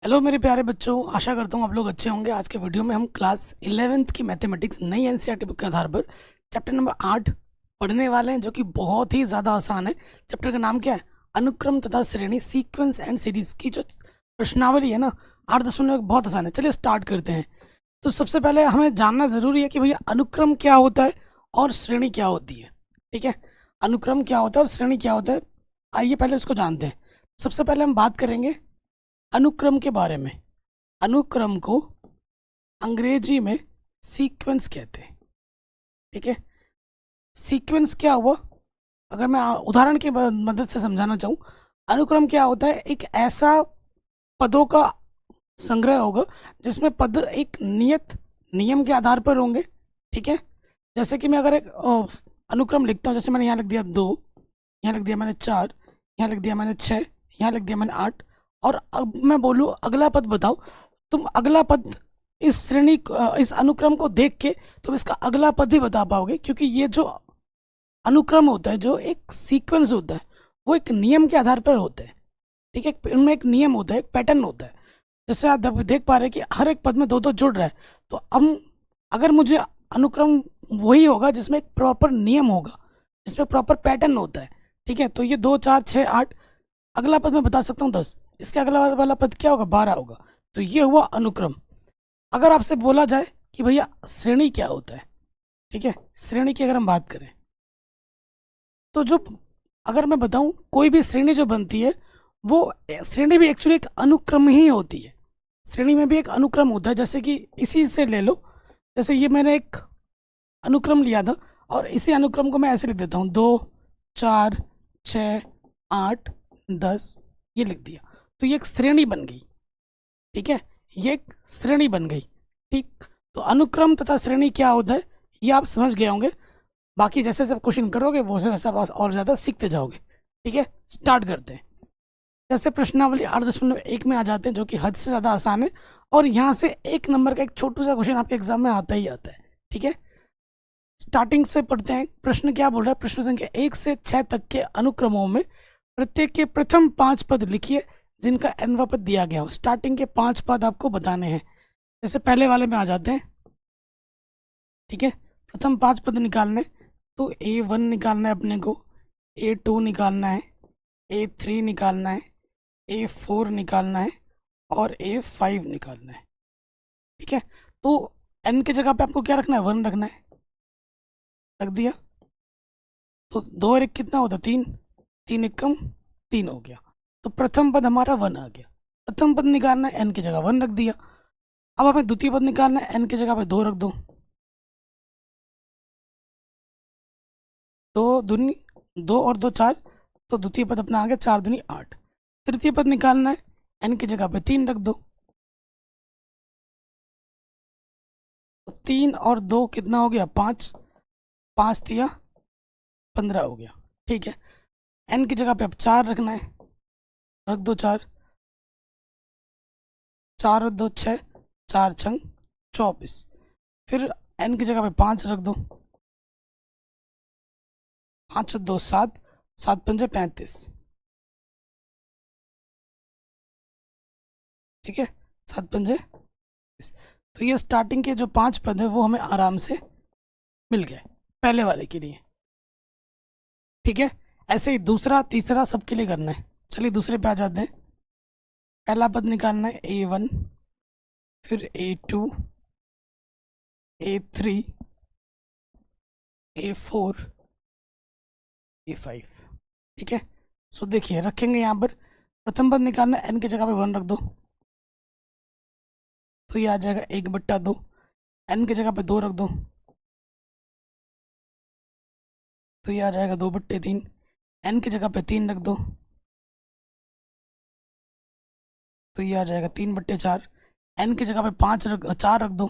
Hello मेरे प्यारे बच्चों, आशा करता हूँ आप लोग अच्छे होंगे। आज के वीडियो में हम क्लास 11th की मैथमेटिक्स नई एनसीईआरटी बुक के आधार पर चैप्टर नंबर 8 पढ़ने वाले हैं, जो कि बहुत ही ज़्यादा आसान है। चैप्टर का नाम क्या है? अनुक्रम तथा श्रेणी, सीक्वेंस एंड सीरीज की जो प्रश्नावली है ना, 8 दशमलव बहुत आसान है। चलिए स्टार्ट करते हैं। तो सबसे पहले हमें जानना ज़रूरी है कि भैया अनुक्रम क्या होता है और श्रेणी क्या होती है। ठीक है, अनुक्रम क्या होता है और श्रेणी क्या होता है, आइए पहले उसको जानते हैं। सबसे पहले हम बात करेंगे अनुक्रम के बारे में। अनुक्रम को अंग्रेजी में सीक्वेंस कहते हैं। ठीक है, सीक्वेंस क्या हुआ, अगर मैं उदाहरण की मदद से समझाना चाहूँ, अनुक्रम क्या होता है? एक ऐसा पदों का संग्रह होगा जिसमें पद एक नियत नियम के आधार पर होंगे। ठीक है, जैसे कि मैं अगर एक अनुक्रम लिखता हूँ, जैसे मैंने यहाँ लिख दिया 2, यहाँ लिख दिया मैंने 4, यहाँ लिख दिया मैंने 6, यहाँ लिख दिया मैंने 8, और अब मैं बोलूँ अगला पद बताओ, तुम अगला पद इस श्रेणी इस अनुक्रम को देख के तुम इसका अगला पद भी बता पाओगे, क्योंकि ये जो अनुक्रम होता है, जो एक सीक्वेंस होता है, वो एक नियम के आधार पर होता है। ठीक है, इनमें एक नियम होता है, एक पैटर्न होता है। जैसे आप देख पा रहे हैं कि हर एक पद में दो दो जुड़ रहा है, तो अब अगर मुझे अनुक्रम वही होगा जिसमें एक प्रॉपर नियम होगा, जिसमें प्रॉपर पैटर्न होता है। ठीक है, तो ये 2, 4, 6, 8, अगला पद मैं बता सकता हूँ 10, इसके अगला वाला पद क्या होगा? 12 होगा। तो ये हुआ अनुक्रम। अगर आपसे बोला जाए कि भैया श्रेणी क्या होता है, ठीक है, श्रेणी की अगर हम बात करें, तो जो अगर मैं बताऊं कोई भी श्रेणी जो बनती है, वो श्रेणी भी एक्चुअली एक अनुक्रम ही होती है। श्रेणी में भी एक अनुक्रम होता है। जैसे कि इसी से ले लो, जैसे ये मैंने एक अनुक्रम लिया था, और इसी अनुक्रम को मैं ऐसे लिख देता हूँ 2, 4, 6, 8, 10, ये लिख दिया, तो ये एक श्रेणी बन गई। ठीक है, ये एक श्रेणी बन गई। ठीक, तो अनुक्रम तथा श्रेणी क्या होता है ये आप समझ गए होंगे। बाकी जैसे जैसे क्वेश्चन करोगे वो से वैसे आप और ज़्यादा सीखते जाओगे। ठीक है, स्टार्ट करते हैं। जैसे प्रश्नावली 8.1 में आ जाते हैं, जो कि हद से ज़्यादा आसान है, और यहाँ से 1 नंबर का एक छोटू सा क्वेश्चन आपके एग्जाम में आता ही आता है। ठीक है, स्टार्टिंग से पढ़ते हैं। प्रश्न क्या बोल रहा है? प्रश्न संख्या 1 से 6 तक के अनुक्रमों में प्रत्येक के प्रथम 5 पद लिखिए जिनका nवां पद दिया गया हो। स्टार्टिंग के 5 पद आपको बताने हैं। जैसे पहले वाले में आ जाते हैं। ठीक है, प्रथम 5 पद निकालने, तो A1 निकालना है अपने को, A2 निकालना है, A3 निकालना है, A4 निकालना है, और A5 निकालना है। ठीक है, तो n की जगह पे आपको क्या रखना है? 1 रखना है। रख दिया, तो 2 और 1 कितना होता? 3, 3 एक कम 3 हो गया। तो प्रथम पद हमारा 1 आ गया। प्रथम पद निकालना है, n की जगह 1 रख दिया। अब हमें द्वितीय पद निकालना है, n की जगह पे 2 रख दो। 2 और 2 4, तो द्वितीय पद अपना आ गया 4 दूनी 8। तृतीय पद निकालना है, n की जगह पे 3 रख दो। 3 और 2 कितना हो गया? 5, 5 तिया 15 हो गया। ठीक है, n की जगह पे अब 4 रखना है, रख दो 4, 4 और 2 6, 4 छंग 24। फिर n की जगह पे 5 रख दो, 5 और 2 7, 7 पंजे 35। ठीक है, 7 पंजे 35। तो ये स्टार्टिंग के जो 5 पद है वो हमें आराम से मिल गए पहले वाले के लिए। ठीक है, ऐसे ही दूसरा तीसरा सबके लिए करना है। चलिए दूसरे पे आ जाते हैं। पहला पद निकालना है A1, फिर A2, A3, A4, A5। ठीक है, सो देखिए रखेंगे यहाँ पर प्रथम पद निकालना है, n की जगह पे 1 रख दो, तो ये आ जाएगा 1/2। n की जगह पे 2 रख दो, तो ये आ जाएगा 2/3। n की जगह पे 3 रख दो, तो ये आ जाएगा 3/4। n की जगह पे 4 रख दो,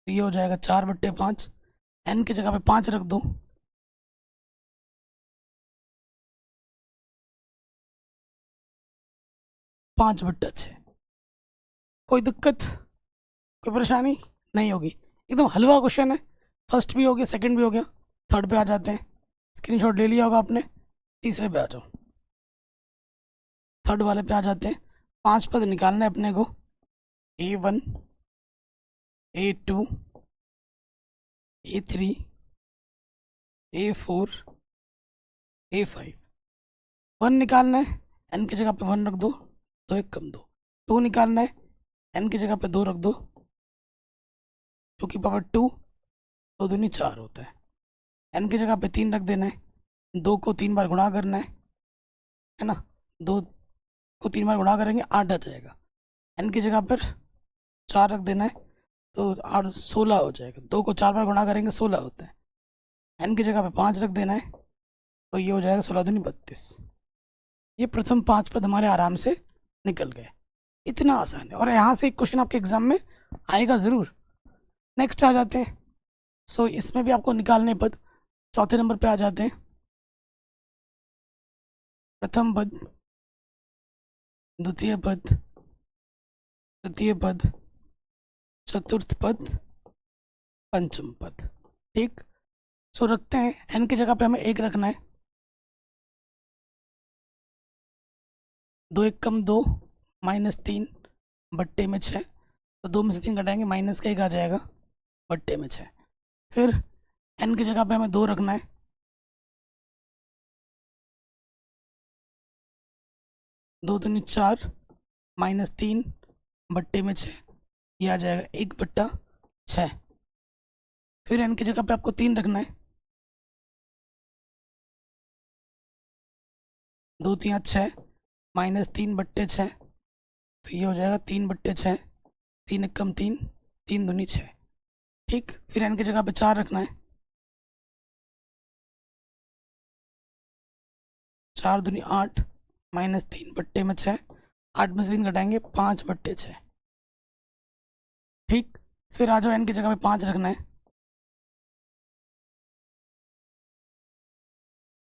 तो ये हो जाएगा 4/5। n की जगह पे 5 रख दो, 5/6। कोई दिक्कत, कोई परेशानी नहीं होगी, एकदम हलवा क्वेश्चन है। फर्स्ट भी हो गया, सेकंड भी हो गया, थर्ड पे आ जाते हैं। स्क्रीनशॉट ले लिया होगा आपने, तीसरे पे आ जाओ। थर्ड वाले पे आ जाते हैं। 5 पद निकालना है अपने को। A1, A2, A3, A4, A5। 1 निकालना है, n की जगह पे 1 रख दो, 2 1 कम 2। 2 निकालना है, n की जगह पे 2 रख दो, 2 की पावर 2, 2 दूनी 4 होता है। n की जगह पे 3 रख देना है, 2 को 3 बार गुणा करना है ना। 2 को 3 बार गुणा करेंगे 8 आ जाएगा। n की जगह पर 4 रख देना है, तो 8 16 हो जाएगा। 2 को 4 बार गुणा करेंगे 16 होता है। n की जगह पे 5 रख देना है, तो ये हो जाएगा 16 दूनी 32। ये प्रथम 5 पद हमारे आराम से निकल गए। इतना आसान है, और यहाँ से एक क्वेश्चन आपके एग्जाम में आएगा ज़रूर। नेक्स्ट आ जाते हैं। सो इसमें भी आपको निकालने पद। चौथे नंबर पे आ जाते हैं। प्रथम पद, द्वितीय पद, तृतीय पद, चतुर्थ पद, पंचम पद। ठीक, सो रखते हैं। n की जगह पे हमें 1 रखना है। 2 1 कम 2, -3 बट्टे में 6। तो 2 में से 3 घटाएंगे, माइनस का 1 आ जाएगा बट्टे में 6। फिर n की जगह पे हमें 2 रखना है। 2 दूनी 4, -3 बट्टे में 6, ये आ जाएगा 1/6। फिर n की जगह पे आपको 3 रखना है। 2 3 6, -3 बट्टे 6, तो ये हो जाएगा 3/6। 3 1 कम 3, 3 दूनी 6। ठीक, फिर n की जगह पे 4 रखना है। 4 दूनी 8, -3 बट्टे में 6। 8 में से 3 घटाएंगे, 5/6। ठीक, फिर आ जाओ, n की जगह पे 5 रखना है।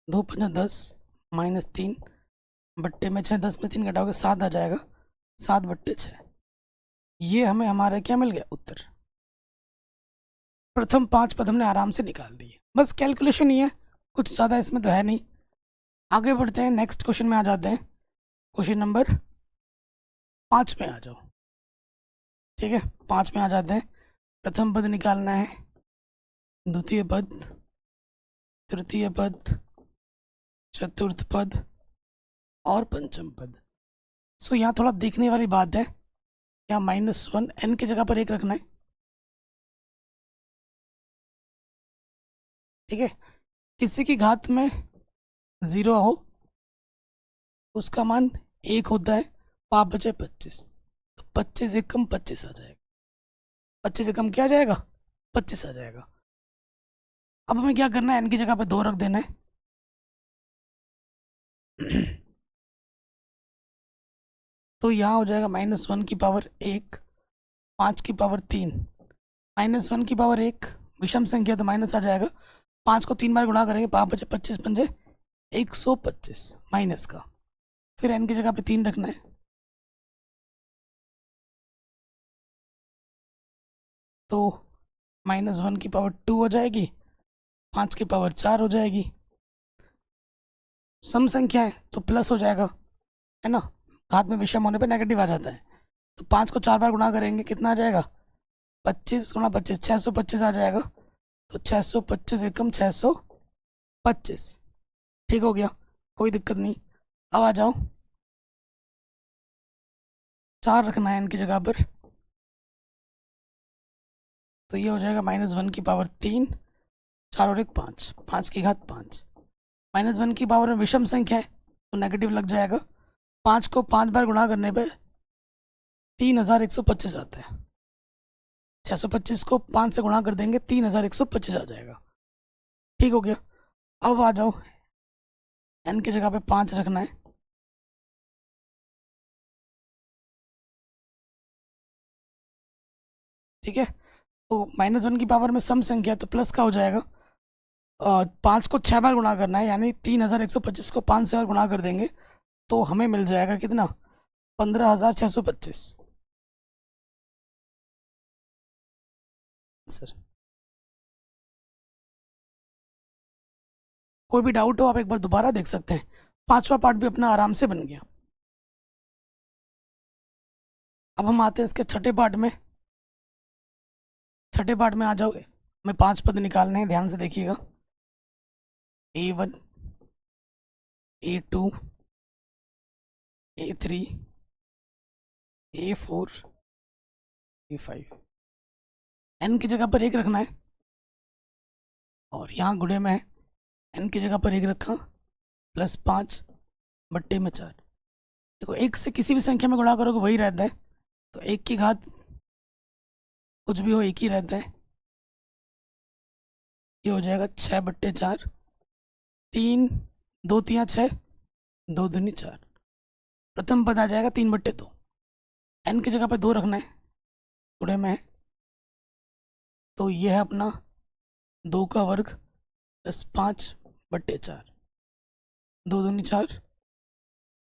2 5 10, -3 बट्टे में 6। 10 में 3 घटाओगे 7 आ जाएगा, 7/6। ये हमें हमारा क्या मिल गया, उत्तर। प्रथम 5 पद हमने आराम से निकाल दिए। बस कैलकुलेशन ही है, कुछ ज़्यादा इसमें तो है नहीं। आगे बढ़ते हैं, नेक्स्ट क्वेश्चन में आ जाते हैं। क्वेश्चन नंबर 5 में आ जाओ। ठीक है, 5 में आ जाते हैं। प्रथम पद निकालना है, द्वितीय पद, तृतीय पद, चतुर्थ पद और पंचम पद। सो यहाँ थोड़ा देखने वाली बात है। यहाँ -1, n की जगह पर 1 रखना है। ठीक है, किसी की घात में 0 हो, उसका मान 1 होता है। 5 बचे 25, तो 25 एक कम 25 आ जाएगा। 25 से कम क्या आ जाएगा, 25 आ जाएगा। अब हमें क्या करना है, n की जगह पे 2 रख देना है। तो यहाँ हो जाएगा -1 की पावर 1, 5 की पावर 3। -1 की पावर 1 विषम संख्या, तो माइनस आ जाएगा। 5 को 3 बार गुणा करेंगे, 5 बचे 25 पंजे 125 माइनस का। फिर n की जगह पे 3 रखना है। तो -1 की पावर 2 हो जाएगी, 5 की पावर 4 हो जाएगी। सम संख्या है तो प्लस हो जाएगा, है ना। घात में विषम होने पे नेगेटिव आ जाता है। तो 5 को 4 बार गुणा करेंगे, कितना आ जाएगा, 25 गुणा 25, 625 आ जाएगा। तो 625 एकम 625। ठीक हो गया, कोई दिक्कत नहीं। अब आ जाओ, 4 रखना है n की जगह पर। तो ये हो जाएगा -1 की पावर 3, 4 और 1 5, 5 की घात 5। -1 की पावर में विषम संख्या है तो नेगेटिव लग जाएगा। 5 को 5 बार गुणा करने पे 3125 आता है। 625 को 5 से गुणा कर देंगे, 3125 आ जाएगा। ठीक हो गया। अब आ जाओ, n की जगह पे 5 रखना है। ठीक है, तो -1 की पावर में सम संख्या है, तो प्लस का हो जाएगा। 5 को 6 बार गुणा करना है, यानी 3125 को 5 से और गुणा कर देंगे, तो हमें मिल जाएगा कितना, 15625। सर, कोई भी डाउट हो आप एक बार दोबारा देख सकते हैं। 5वां पार्ट भी अपना आराम से बन गया। अब हम आते हैं इसके छठे पार्ट में। छठे पार्ट में आ जाओगे, हमें 5 पद निकालने हैं, ध्यान से देखिएगा। A1, A2, A3, A4, A5। n की जगह पर 1 रखना है और यहाँ गुणे में है, n की जगह पर 1 रखा, प्लस 5 बट्टे में 4। देखो 1 से किसी भी संख्या में गुणा करोगे वही रहता है, तो 1 की घात कुछ भी हो 1 ही रहता है। ये हो जाएगा 6 बट्टे 4, 3 2 3 6, 2 दूनी 4। प्रथम पद आ जाएगा 3 बट्टे 2। n की जगह पे 2 रखना है, गुणे में है, तो ये है अपना 2 का वर्ग प्लस 5 बट्टे 4। 2 दूनी 4,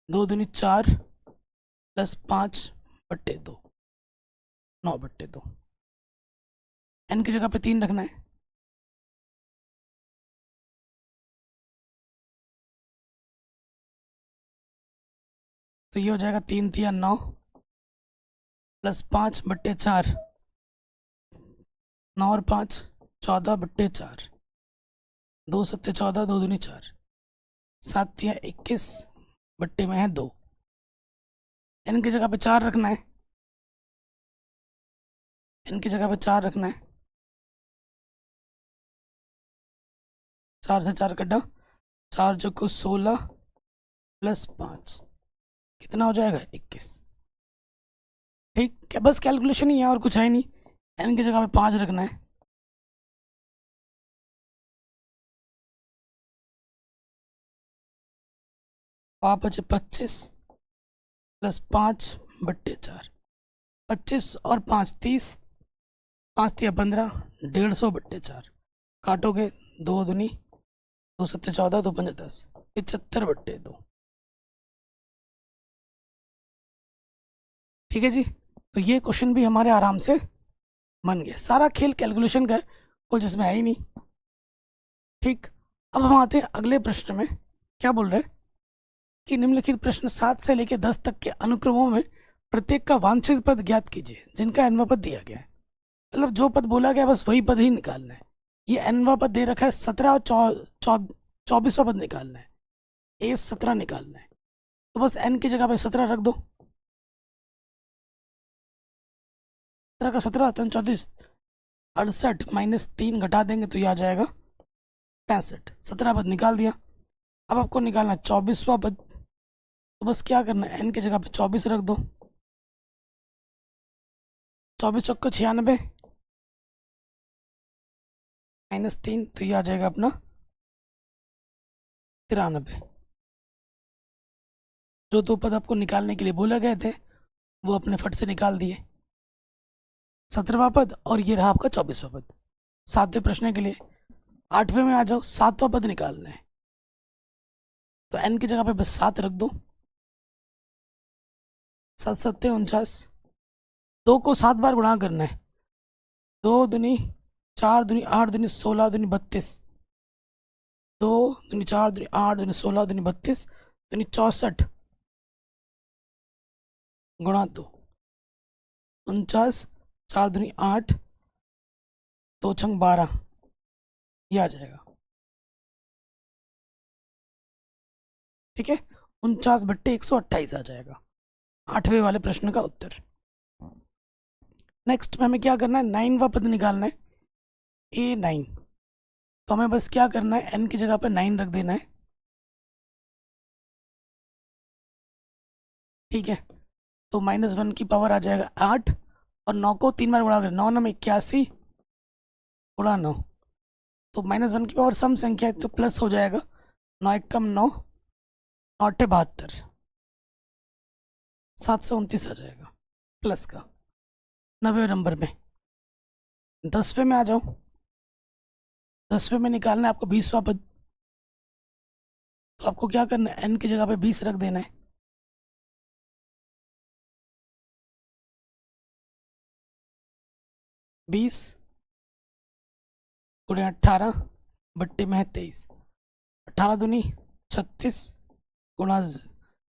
2 दूनी 4 प्लस 5 बट्टे 2, 9 बट्टे 2। n की जगह पे 3 रखना है, तो ये हो जाएगा 3 3 9 प्लस 5 बट्टे 4, 9 और 5 14 बट्टे 4, 2 सत्ते 14, 2 दूनी 4, 7 3 21 बट्टे में है 2। n की जगह पे 4 रखना है, n की जगह पे 4 रखना है, 4 से 4 कटा, 4 जो को 16 प्लस 5 कितना हो जाएगा 21। ठीक है, बस कैलकुलेशन ही है और कुछ है नहीं। n की जगह पे 5 रखना है, वहाँ बचे 25 प्लस 5 बट्टे 4, 25 और 5 30, 5 3 15, 150 बट्टे 4। काटोगे 2 दूनी 2 सत्ते 14, 2 पंजे 10, 75 बट्टे 2। ठीक है जी, तो ये क्वेश्चन भी हमारे आराम से बन गया। सारा खेल कैलकुलेशन का है, कुछ जिसमें है ही नहीं। ठीक, अब हम आते हैं अगले प्रश्न में। क्या बोल रहे हैं कि निम्नलिखित प्रश्न 7 से लेकर 10 तक के अनुक्रमों में प्रत्येक का वांछित पद ज्ञात कीजिए जिनका nवां पद दिया गया है। मतलब जो पद बोला गया बस वही पद ही निकालना है। ये nवां पद दे रखा है 17 और 24वां पद निकालना है, ए 17 निकालना है, तो बस n की जगह पे 17 रख दो। 17 का 17 34, 68 माइनस 3 घटा देंगे तो ये आ जाएगा 65। 17 पद निकाल दिया। अब आपको निकालना है 24वां पद, तो बस क्या करना है, n की जगह पे 24 रख दो। 24 चौको 96 माइनस 3, तो ये आ जाएगा अपना 93। जो दो पद आपको निकालने के लिए बोले गए थे वो अपने फट से निकाल दिए, 17वां पद और ये रहा आपका 24वां पद। 7वें प्रश्न के लिए 8वें में आ जाओ, 7वां पद निकालना है, तो n की जगह पे बस 7 रख दो। 7 7 49, 2 को 7 बार गुणा करना है, 2 दूनी 4 दूनी 8 दूनी 16 दूनी 32, 2 दूनी 4 दूनी 8 दूनी 16 दूनी 32 दूनी 64 गुणा 2, 49, 4 दूनी 8, 2 छंग 12, ये आ जाएगा। ठीक है, 49 बट्टे 128 आ जाएगा 8वें वाले प्रश्न का उत्तर। नेक्स्ट में हमें क्या करना है, 9वां पद निकालना है, A9। तो हमें बस क्या करना है, n की जगह पर 9 रख देना है। ठीक है, तो -1 की पावर आ जाएगा 8 और 9 को 3 बार गुणा करें, 9 9 81 गुणा 9, तो -1 की पावर सम संख्या है तो प्लस हो जाएगा, 9 1 कम 9, 9 8 72, 729 आ जाएगा प्लस का। 9वें नंबर में 10वें में आ जाओ, 10वें में निकालना है आपको 20वां पद, तो आपको क्या करना है, n की जगह पे 20 रख देना है। बीस गुणे 18 बट्टे में है 23, 18 दूनी 36 गुणा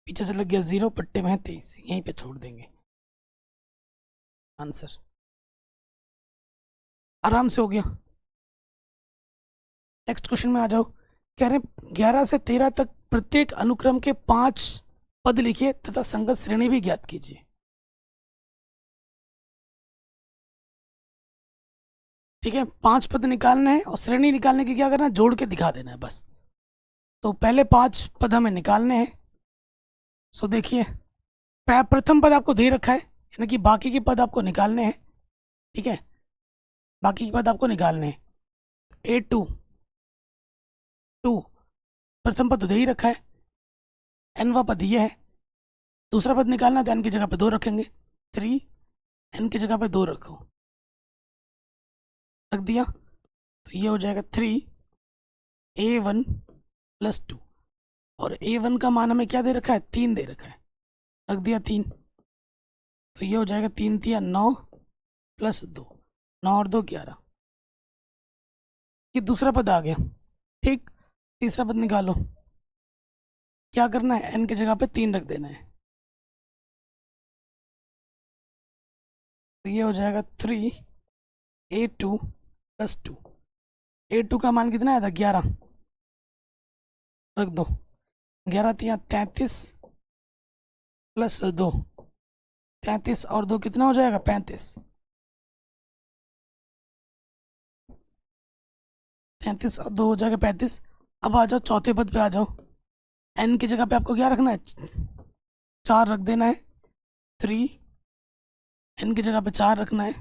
पीछे से लग गया 0 बट्टे में है 23, यहीं पे छोड़ देंगे। आंसर आराम से हो गया। नेक्स्ट क्वेश्चन में आ जाओ। कह रहे 11 से 13 तक प्रत्येक अनुक्रम के 5 पद लिखिए तथा संगत श्रेणी भी ज्ञात कीजिए। ठीक है, 5 पद निकालने हैं और श्रेणी निकालने के क्या करना है, जोड़ के दिखा देना है बस। तो पहले 5 पद हमें निकालने हैं। सो देखिए, प्रथम पद आपको दे रखा है, यानी कि बाकी के पद आपको निकालने हैं। ठीक है, बाकी के पद आपको निकालने हैं। A2 प्रथम पद तो दे ही रखा है, nवा पद ये है। दूसरा पद निकालना है तो n की जगह पे 2 रखेंगे, 3, n की जगह पे 2 रखो, रख दिया। तो ये हो जाएगा 3A1 + 2, और A1 का मान हमें क्या दे रखा है, 3 दे रखा है, रख दिया 3। तो ये हो जाएगा 3 × 9 + 2, 9 और 2 11। ये दूसरा पद आ गया। ठीक, तीसरा पद निकालो। क्या करना है, n की जगह पे 3 रख देना है। तो ये हो जाएगा 3A2 + 2। A2 का मान कितना आया था, 11, रख दो। 11 × 33 + 2, 33 और 2 कितना हो जाएगा, 35। 33 और 2 हो जाएगा 35। अब आ जाओ चौथे पद पे आ जाओ। n की जगह पे आपको क्या रखना है, 4 रख देना है। 3, n की जगह पे 4 रखना है।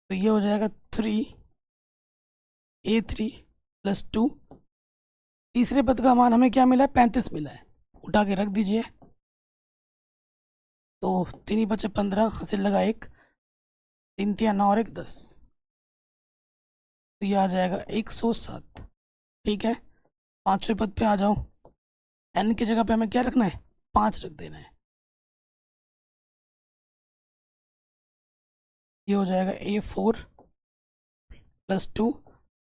तो ये हो जाएगा 3A3 + 2। तीसरे पद का मान हमें क्या मिला है, 35 मिला है, उठा के रख दीजिए। तो 3 बचे 15, हासिल लगा 1, 3 × 9 और 1 10। तो ये आ जाएगा 107। ठीक है, पांचवें पद पे आ जाओ। n की जगह पे हमें क्या रखना है, 5 रख देना है। ये हो जाएगा A4 + 2।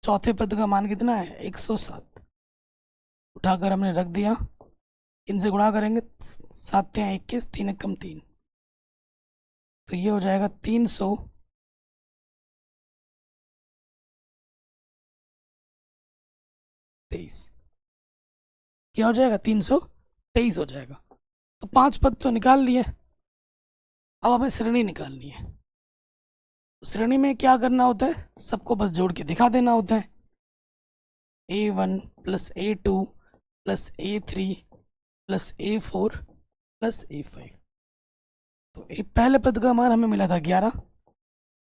चौथे पद का मान कितना है, 107, उठाकर हमने रख दिया। इनसे गुणा करेंगे, 7 × 21, 3 × 1 = 3। तो ये हो जाएगा 323। क्या हो जाएगा, 323 हो जाएगा। तो 5 पद तो निकाल लिए। अब हमें श्रेणी निकालनी है। श्रेणी में क्या करना होता है, सबको बस जोड़ के दिखा देना होता है। A1 + A2 + A3 + A4 + A5। तो पहले पद का मान हमें मिला था 11,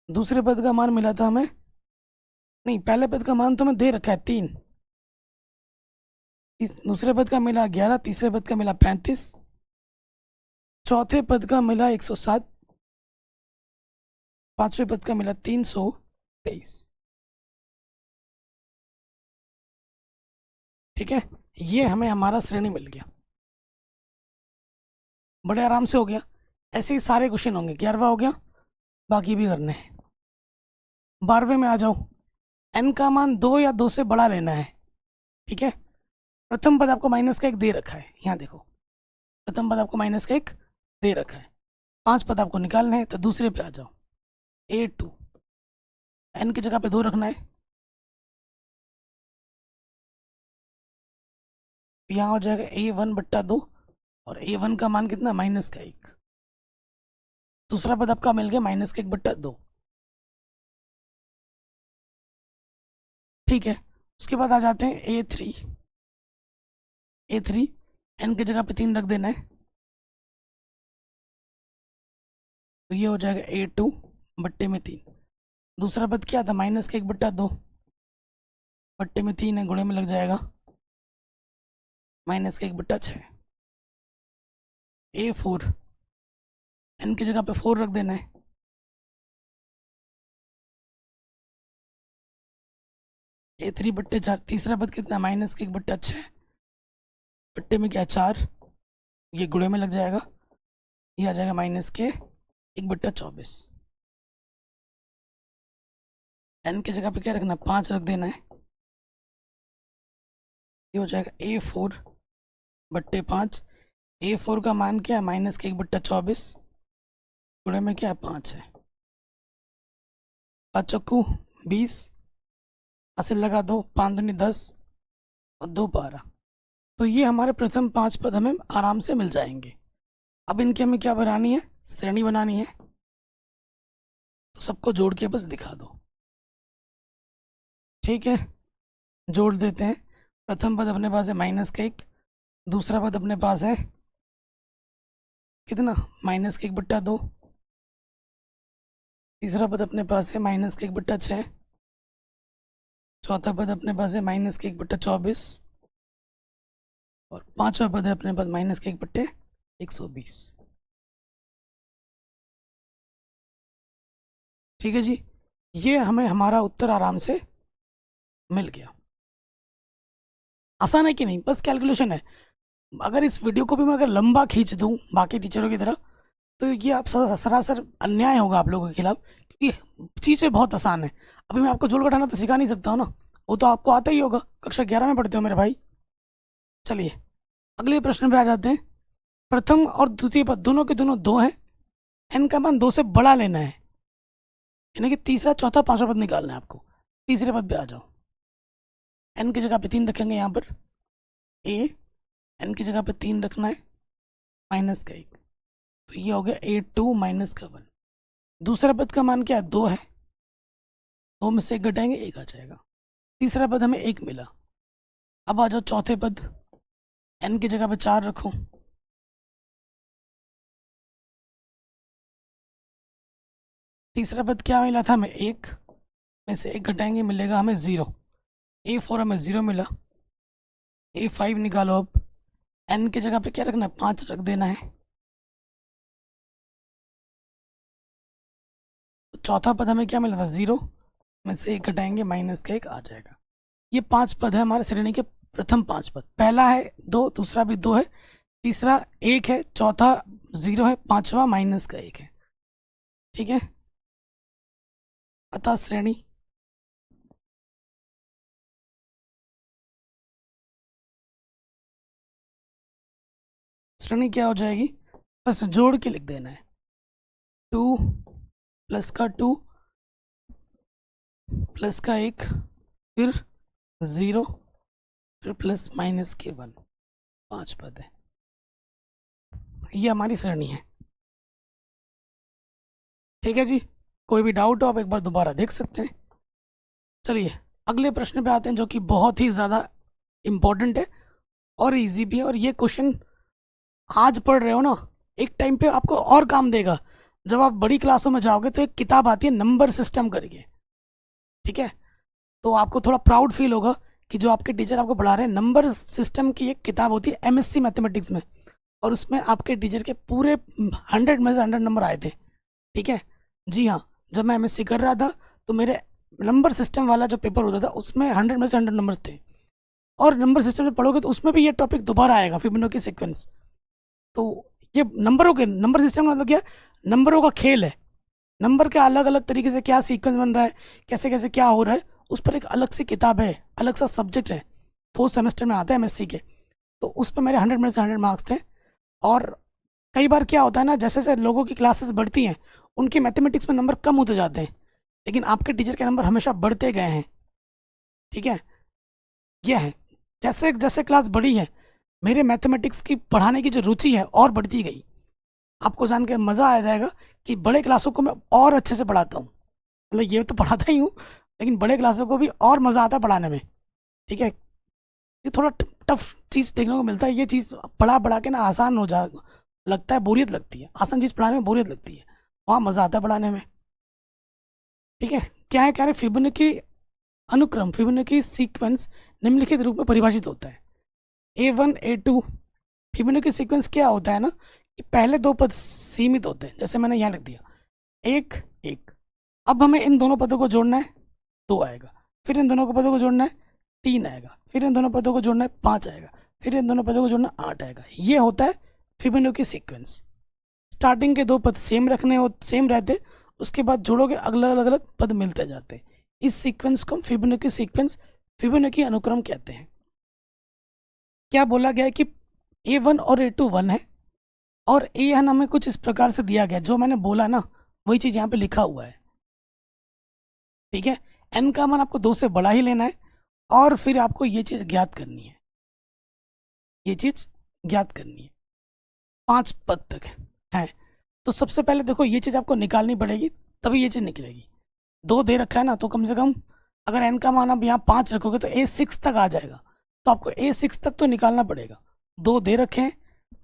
दूसरे पद का मान मिला था हमें, नहीं, पहले पद का मान तो हमें दे रखा है 3, दूसरे पद का मिला 11, तीसरे पद का मिला 35, चौथे पद का मिला 107, पांचवें पद का मिला 323। ठीक है, ये हमें हमारा श्रेणी मिल गया, बड़े आराम से हो गया। ऐसे ही सारे क्वेश्चन होंगे। 11वां हो गया, बाकी भी करने हैं। 12वें में आ जाओ। n का मान 2 या 2 से बड़ा लेना है। ठीक है, प्रथम पद आपको -1 दे रखा है, यहाँ देखो, प्रथम पद आपको -1 दे रखा है। 5 पद आपको निकालने हैं। तो दूसरे पे आ जाओ। A2, n की जगह पे 2 रखना है। यहाँ हो जाएगा A1/2, और A1 का मान कितना, -1। दूसरा पद आपका मिल गया -1/2। ठीक है, उसके बाद आ जाते हैं A3। n की जगह पे 3 रख देना है। तो ये हो जाएगा A2/3। दूसरा पद क्या था, -1/2, बट्टे में 3 है, गुणे में लग जाएगा -1/6। A4, n की जगह पे 4 रख देना है। A3/4, तीसरा पद कितना, -1/6, बट्टे में क्या 4, ये गुणे में लग जाएगा, ये आ जाएगा -1/24। n की जगह पे क्या रखना, 5 रख देना है। ये हो जाएगा A4/5। A4 का मान क्या है, -1/24, गुणे में क्या है 5 है, 5 चक्कू 20, हासिल लगा दो, 5 दूनी 10 और 2 12। तो ये हमारे प्रथम 5 पद हमें आराम से मिल जाएंगे। अब इनकी हमें क्या बनानी है, श्रेणी बनानी है। तो सबको जोड़ के बस दिखा दो, ठीक है। जोड़ देते हैं। प्रथम पद अपने पास है -1, दूसरा पद अपने पास है कितना -1/2, तीसरा पद अपने पास है -1/6, चौथा पद अपने पास है -1/24 और पांचवा पद है अपने पास -1/120। ठीक है जी, ये हमें हमारा उत्तर आराम से मिल गया। आसान है कि नहीं, बस कैलकुलेशन है। अगर इस वीडियो को भी मैं अगर लंबा खींच दूं बाकी टीचरों की तरह, तो ये आप सरासर अन्याय होगा आप लोगों के खिलाफ, क्योंकि चीज़ें बहुत आसान है। अभी मैं आपको जोड़ घटाना तो सिखा नहीं सकता हूँ ना, वो तो आपको आता ही होगा, कक्षा 11 में पढ़ते हो मेरे भाई। चलिए अगले प्रश्न पे आ जाते हैं। प्रथम और द्वितीय पद दोनों के दोनों 2 हैं, n का मान 2 से बड़ा लेना है, यानी कि तीसरा चौथा पांचवा पद निकालना है आपको। तीसरे पद पे आ जाओ। n की जगह पे 3 रखेंगे यहाँ पर, a n की जगह पे 3 रखना है, -1, तो ये हो गया A2 -1। दूसरा पद का मान क्या है, 2 है, 2 में से 1 घटाएंगे 1 आ जाएगा। तीसरा पद हमें 1 मिला। अब आ जाओ चौथे पद, n की जगह पे 4 रखो, तीसरा पद क्या मिला था हमें, 1 में से 1 घटाएंगे मिलेगा हमें 0। A4 हमें 0 मिला। A5 निकालो। अब n की जगह पे क्या रखना है, 5 रख देना है। तो चौथा पद हमें क्या मिला था, 0 में से 1 घटाएंगे -1 आ जाएगा। ये 5 पद है हमारे श्रेणी के प्रथम 5 पद। पहला है 2, दूसरा भी 2 है, तीसरा 1 है, चौथा 0 है, पांचवा -1 है। ठीक है, अतः श्रेणी क्या हो जाएगी, बस जोड़ के लिख देना है। 2 प्लस का 2 प्लस का 1 फिर 0 फिर प्लस माइनस के 1, 5 पद है। ये हमारी श्रेणी है। ठीक है जी, कोई भी डाउट हो आप एक बार दोबारा देख सकते हैं। चलिए अगले प्रश्न पे आते हैं, जो कि बहुत ही ज़्यादा इम्पोर्टेंट है और इजी भी है। और ये क्वेश्चन आज पढ़ रहे हो ना, एक टाइम पे आपको और काम देगा। जब आप बड़ी क्लासों में जाओगे तो एक किताब आती है नंबर सिस्टम करके, ठीक है, तो आपको थोड़ा प्राउड फील होगा कि जो आपके टीचर आपको पढ़ा रहे हैं, नंबर सिस्टम की एक किताब होती है एमएससी मैथमेटिक्स में, और उसमें आपके टीचर के पूरे 100 में से 100 नंबर आए थे। ठीक है जी हाँ, जब मैं एमएससी कर रहा था तो मेरे नंबर सिस्टम वाला जो पेपर होता था उसमें 100 में से 100 नंबर्स थे। और नंबर सिस्टम में पढ़ोगे तो उसमें भी ये टॉपिक दोबारा आएगा, फिबोनाची सीक्वेंस। तो ये नंबरों के नंबर सिस्टम का मतलब क्या, नंबरों का खेल है। नंबर के अलग अलग तरीके से क्या सीक्वेंस बन रहा है, कैसे कैसे क्या हो रहा है, उस पर एक अलग सी किताब है, अलग सा सब्जेक्ट है, 4th सेमेस्टर में आता है एमएससी के। तो उस पर मेरे 100 में से 100 मार्क्स थे। और कई बार क्या होता है ना, जैसे जैसे लोगों की क्लासेस बढ़ती हैं उनके मैथमेटिक्स में नंबर कम होते जाते हैं, लेकिन आपके टीचर के नंबर हमेशा बढ़ते गए हैं। ठीक है, यह है, जैसे जैसे क्लास बढ़ी है मेरे मैथमेटिक्स की पढ़ाने की जो रुचि है और बढ़ती गई। आपको जान के मज़ा आ जाएगा कि बड़े क्लासों को मैं और अच्छे से पढ़ाता हूँ। मतलब ये तो पढ़ाता ही हूँ, लेकिन बड़े क्लासों को भी और मज़ा आता है पढ़ाने में। ठीक है, ये थोड़ा टफ चीज़ देखने को मिलता है। ये चीज़ पढ़ा पढ़ा के ना आसान हो जा लगता है, बोरियत लगती है। आसान चीज़ पढ़ाने में बोरियत लगती है, वहाँ मज़ा आता है पढ़ाने में। ठीक है, क्या है, फिबोनाची अनुक्रम, फिबोनाची सीक्वेंस निम्नलिखित रूप में परिभाषित होता है। A1 A2 फिबोनाची सीक्वेंस क्या होता है ना, कि पहले 2 पद सीमित होते हैं, जैसे मैंने यहाँ लिख दिया 1 1। अब हमें इन दोनों पदों को जोड़ना है, 2 आएगा, फिर इन दोनों पदों को जोड़ना है 3 आएगा, फिर इन दोनों पदों को जोड़ना है 5 आएगा, फिर इन दोनों पदों को जोड़ना 8 आएगा। ये होता है फिबोनाची सीक्वेंस। स्टार्टिंग के 2 पद सेम रखने हो, सेम रहते, उसके बाद जोड़ोगे अलग अलग अलग पद मिलते जाते हैं। इस सीक्वेंस को फिबोनाची सीक्वेंस, फिबोनाची अनुक्रम कहते हैं। क्या बोला गया है कि A1 और A2 1 है और ए एन हमें कुछ इस प्रकार से दिया गया, जो मैंने बोला ना वही चीज़ यहाँ पे लिखा हुआ है। ठीक है, एन का मान आपको 2 से बड़ा ही लेना है और फिर आपको ये चीज़ ज्ञात करनी है, ये चीज़ ज्ञात करनी है। 5 पद तक है। तो सबसे पहले देखो ये चीज़ आपको निकालनी पड़ेगी, तभी ये चीज़ निकलेगी। 2 दे रखा है ना, तो कम से कम अगर एन का मान आप यहाँ 5 रखोगे तो A6 तक आ जाएगा, तो आपको A6 तक तो निकालना पड़ेगा। 2 दे रखे हैं,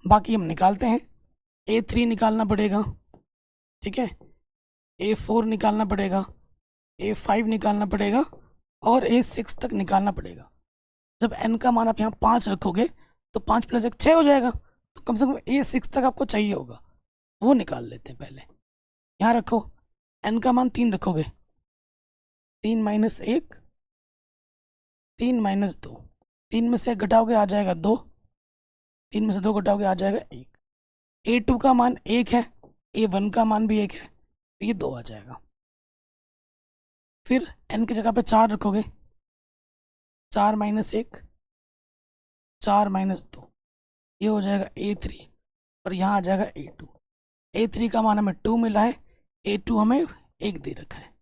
बाकी हम निकालते हैं। A3 निकालना पड़ेगा, ठीक है, A4 निकालना पड़ेगा, A5 निकालना पड़ेगा और A6 तक निकालना पड़ेगा। जब n का मान आप यहाँ 5 रखोगे तो 5 + 1 6 हो जाएगा, तो कम से कम A6 तक आपको चाहिए होगा, वो निकाल लेते हैं पहले। यहाँ रखो, n का मान 3 रखोगे, 3 - 1 3 - 2, 3 में से 1 घटाओगे आ जाएगा 2, 3 में से 2 घटाओगे आ जाएगा 1। A2 का मान 1 है, A1 का मान भी 1 है, तो ये 2 आ जाएगा। फिर n की जगह पे 4 रखोगे, 4 - 1 4 - 2, ये हो जाएगा A3 और यहाँ आ जाएगा A2। A3 का मान हमें 2 मिला है, A2 हमें 1 दे रखा है,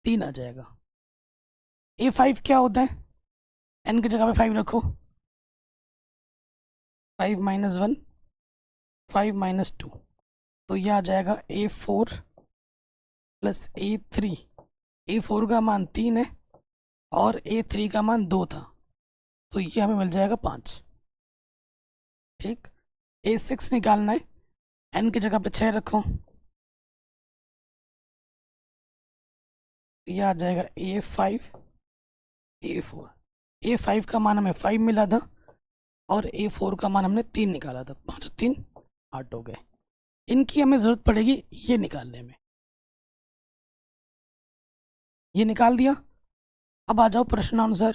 3 आ जाएगा। A5 क्या होता है, n की जगह पे 5 रखो, 5 - 1 5 - 2, तो ये आ जाएगा A4 + A3। A4 का मान 3 है और A3 का मान 2 था, तो ये हमें मिल जाएगा 5। ठीक, A6 निकालना है, n की जगह पे 6 रखो, ये आ जाएगा A5 A4। A5 का मान हमें 5 मिला था और A4 का मान हमने 3 निकाला था, 5 और 3 8 हो गए। इनकी हमें ज़रूरत पड़ेगी ये निकालने में, ये निकाल दिया। अब आ जाओ प्रश्नानुसार।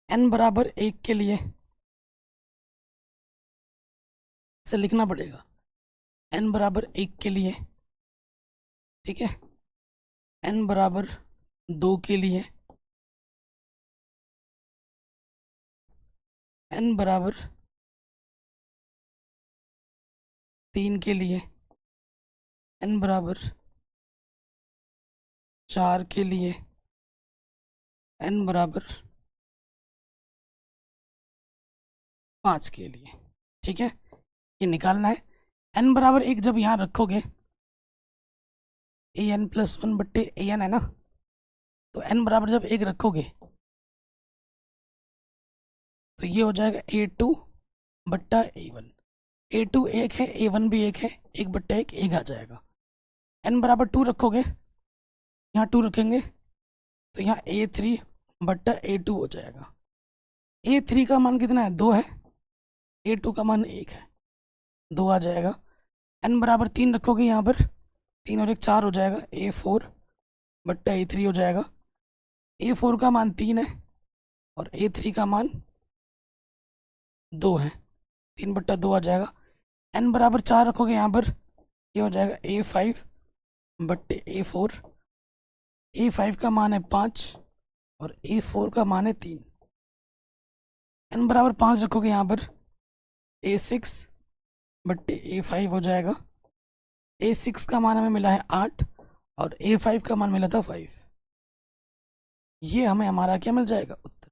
n बराबर 1 के लिए से लिखना पड़ेगा, n बराबर 1 के लिए, ठीक है, n बराबर 2 के लिए, n बराबर 3 के लिए, n बराबर 4 के लिए, n बराबर 5 के लिए। ठीक है, ये निकालना है। n बराबर 1 जब यहाँ रखोगे, an + 1/an है ना, तो n बराबर जब 1 रखोगे तो ये हो जाएगा A2/A1। A2 1 है, A1 भी 1 है, 1/1 1 आ जाएगा। n बराबर 2 रखोगे, यहाँ 2 रखेंगे तो यहाँ A3/A2 हो जाएगा। A3 का मान कितना है, 2 है, A2 का मान 1 है, 2 आ जाएगा। n बराबर 3 रखोगे, यहाँ पर 3 और 1 4 हो जाएगा, A4/A3 हो जाएगा। A4 का मान 3 है और A3 का मान 2 है, 3/2 आ जाएगा। n बराबर 4 रखोगे यहाँ पर, ये हो जाएगा A5/A4। A5 का मान है 5 और A4 का मान है 3। n बराबर 5 रखोगे यहाँ पर, A6/A5 हो जाएगा। A6 का मान हमें मिला है 8 और A5 का मान मिला था 5। ये हमें हमारा क्या मिल जाएगा, उत्तर।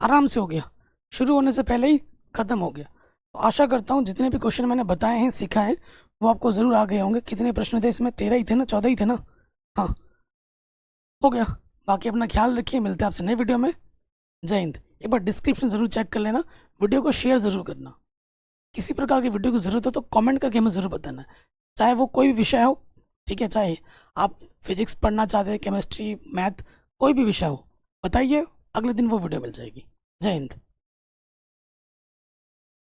आराम से हो गया, शुरू होने से पहले ही खत्म हो गया। तो आशा करता हूँ जितने भी क्वेश्चन मैंने बताए हैं, सिखाए हैं, वो आपको ज़रूर आ गए होंगे। कितने प्रश्न थे इसमें, 13 ही थे ना, 14 ही थे ना। हाँ, हो गया। बाकी अपना ख्याल रखिए, मिलते हैं आपसे नई वीडियो में। जय हिंद। एक बार डिस्क्रिप्शन ज़रूर चेक कर लेना, वीडियो को शेयर ज़रूर करना। किसी प्रकार की वीडियो की ज़रूरत हो तो कमेंट करके हमें ज़रूर बताना, चाहे वो कोई भी विषय हो। ठीक है, चाहे आप फिजिक्स पढ़ना चाहते हैं, केमिस्ट्री, मैथ, कोई भी विषय हो, बताइए, अगले दिन वो वीडियो मिल जाएगी। जय हिंद।